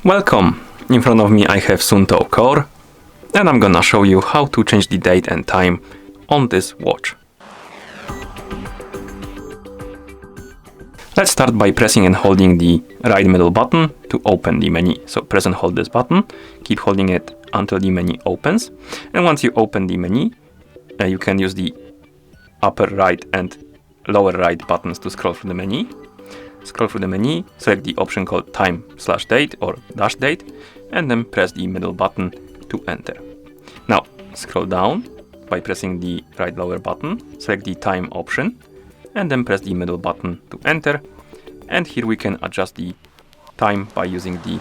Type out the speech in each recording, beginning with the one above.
Welcome! In front of me I have Suunto Core and I'm gonna show you how to change the date and time on this watch. Let's start by pressing and holding the right middle button to open the menu. So press and hold this button, keep holding it until the menu opens, and once you open the menu you can use the upper right and lower right buttons to scroll through the menu. Scroll through the menu, select the option called time/date or dash date, and then press the middle button to enter. Now scroll down by pressing the right lower button, select the time option, and then press the middle button to enter. And here we can adjust the time by using the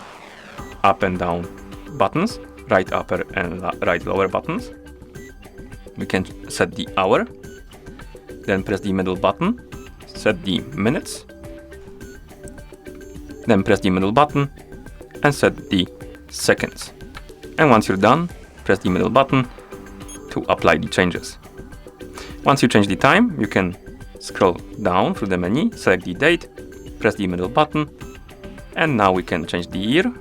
up and down buttons, right upper and right lower buttons. We can set the hour, then press the middle button, set the minutes, then press the middle button and set the seconds. And once you're done, press the middle button to apply the changes. Once you change the time, you can scroll down through the menu, select the date, press the middle button, and now we can change the year.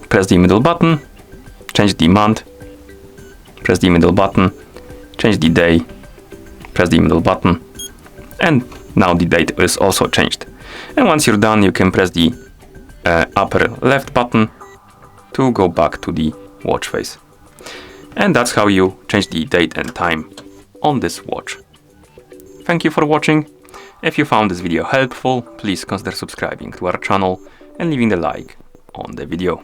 Press the middle button, change the month, press the middle button, change the day, press the middle button, and now the date is also changed. And once you're done, you can press the upper left button to go back to the watch face. And that's how you change the date and time on this watch. Thank you for watching. If you found this video helpful, please consider subscribing to our channel and leaving a like on the video.